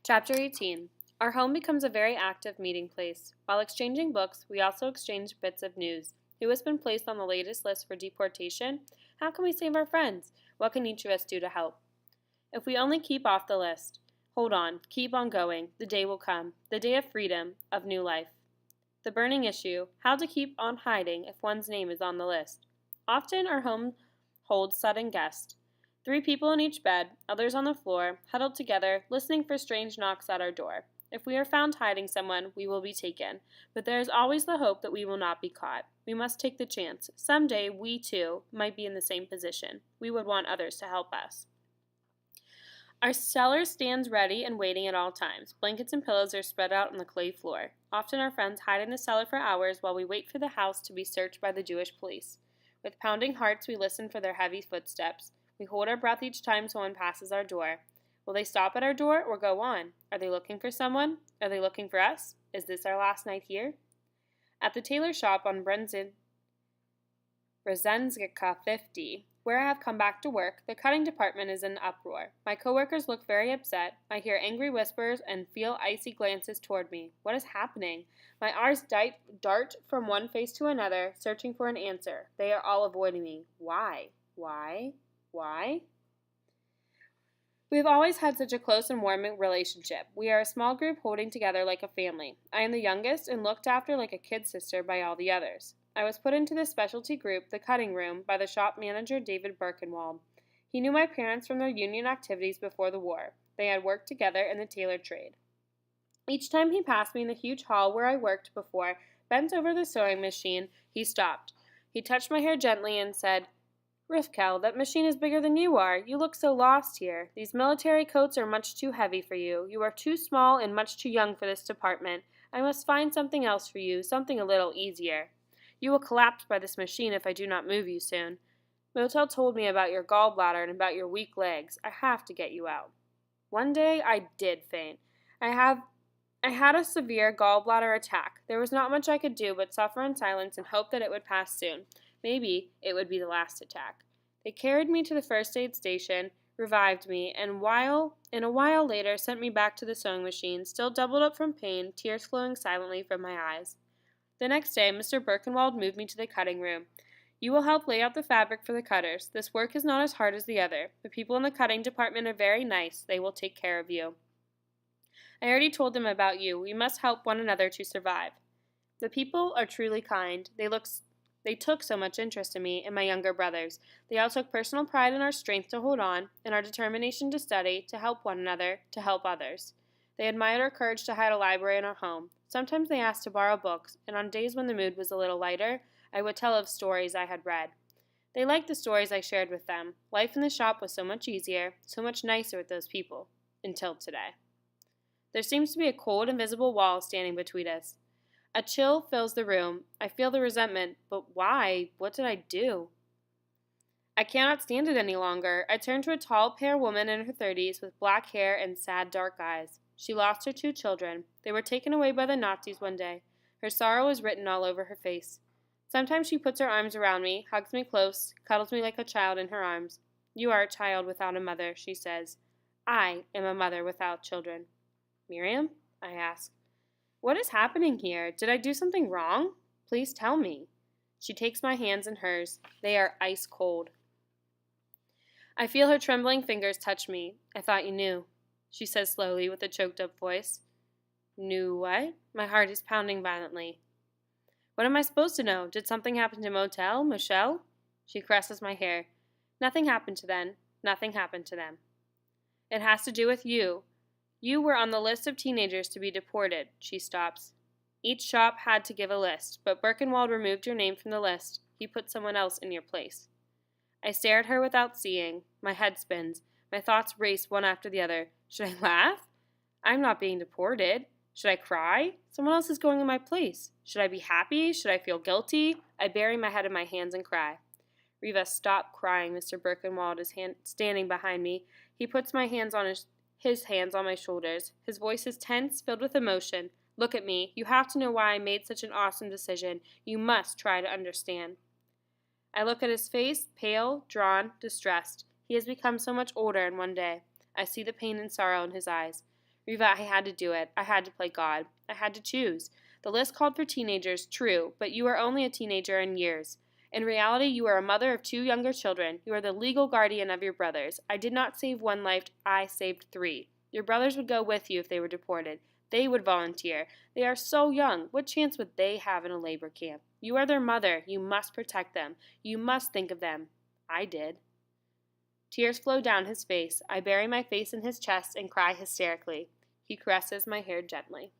Chapter 18. Our home becomes a very active meeting place. While exchanging books, we also exchange bits of news. Who has been placed on the latest list for deportation? How can we save our friends? What can each of us do to help? If we only keep off the list. Hold on, keep on going. The day will come. The day of freedom, of new life. The burning issue, how to keep on hiding if one's name is on the list. Often our home holds sudden guests. 3 people in each bed, others on the floor, huddled together, listening for strange knocks at our door. If we are found hiding someone, we will be taken. But there is always the hope that we will not be caught. We must take the chance. Someday, we too might be in the same position. We would want others to help us. Our cellar stands ready and waiting at all times. Blankets and pillows are spread out on the clay floor. Often our friends hide in the cellar for hours while we wait for the house to be searched by the Jewish police. With pounding hearts, we listen for their heavy footsteps. We hold our breath each time someone passes our door. Will they stop at our door or go on? Are they looking for someone? Are they looking for us? Is this our last night here? At the tailor shop on Brzezinska 50, where I have come back to work, the cutting department is in uproar. My coworkers look very upset. I hear angry whispers and feel icy glances toward me. What is happening? My eyes dart from one face to another, searching for an answer. They are all avoiding me. Why? Why? Why? We have always had such a close and warm relationship. We are a small group holding together like a family. I am the youngest and looked after like a kid sister by all the others. I was put into this specialty group, the cutting room, by the shop manager David Birkenwald. He knew my parents from their union activities before the war. They had worked together in the tailor trade. Each time he passed me in the huge hall where I worked before, bent over the sewing machine, he stopped. He touched my hair gently and said, "Rifkel, that machine is bigger than you are. You look so lost here. These military coats are much too heavy for you. You are too small and much too young for this department. I must find something else for you, something a little easier. You will collapse by this machine if I do not move you soon. Motel told me about your gallbladder and about your weak legs. I have to get you out." One day I did faint. I had a severe gallbladder attack. There was not much I could do but suffer in silence and hope that it would pass soon. Maybe it would be the last attack. They carried me to the first aid station, revived me, and a while later sent me back to the sewing machine, still doubled up from pain, tears flowing silently from my eyes. The next day, Mr. Birkenwald moved me to the cutting room. "You will help lay out the fabric for the cutters. This work is not as hard as the other. The people in the cutting department are very nice. They will take care of you. I already told them about you. We must help one another to survive." The people are truly kind. They took so much interest in me and my younger brothers. They all took personal pride in our strength to hold on, in our determination to study, to help one another, to help others. They admired our courage to hide a library in our home. Sometimes they asked to borrow books, and on days when the mood was a little lighter, I would tell of stories I had read. They liked the stories I shared with them. Life in the shop was so much easier, so much nicer with those people. Until today. There seems to be a cold, invisible wall standing between us. A chill fills the room. I feel the resentment, but why? What did I do? I cannot stand it any longer. I turn to a tall, pale woman in her 30s with black hair and sad, dark eyes. She lost her 2 children. They were taken away by the Nazis one day. Her sorrow is written all over her face. Sometimes she puts her arms around me, hugs me close, cuddles me like a child in her arms. "You are a child without a mother," she says. "I am a mother without children." "Miriam?" I ask. "What is happening here? Did I do something wrong? Please tell me." She takes my hands in hers. They are ice cold. I feel her trembling fingers touch me. "I thought you knew," she says slowly with a choked-up voice. "Knew what?" My heart is pounding violently. "What am I supposed to know? Did something happen to Michelle?" She caresses my hair. "Nothing happened to them. Nothing happened to them." "It has to do with you. You were on the list of teenagers to be deported." She stops. "Each shop had to give a list, but Birkenwald removed your name from the list. He put someone else in your place." I stare at her without seeing. My head spins. My thoughts race one after the other. Should I laugh? I'm not being deported. Should I cry? Someone else is going in my place. Should I be happy? Should I feel guilty? I bury my head in my hands and cry. "Riva, stop crying." Mr. Birkenwald is standing behind me. He puts his hands on my shoulders. His voice is tense, filled with emotion. "Look at me. You have to know why I made such an awesome decision. You must try to understand." I look at his face, pale, drawn, distressed. He has become so much older in one day. I see the pain and sorrow in his eyes. Riva, I had to do it. I had to play God. I had to choose. The list called for teenagers, true, but you are only a teenager in years. In reality, you are a mother of 2 younger children. You are the legal guardian of your brothers. I did not save 1 life, I saved 3. Your brothers would go with you if they were deported. They would volunteer. They are so young. What chance would they have in a labor camp? You are their mother. You must protect them. You must think of them. I did. Tears flow down his face. I bury my face in his chest and cry hysterically. He caresses my hair gently.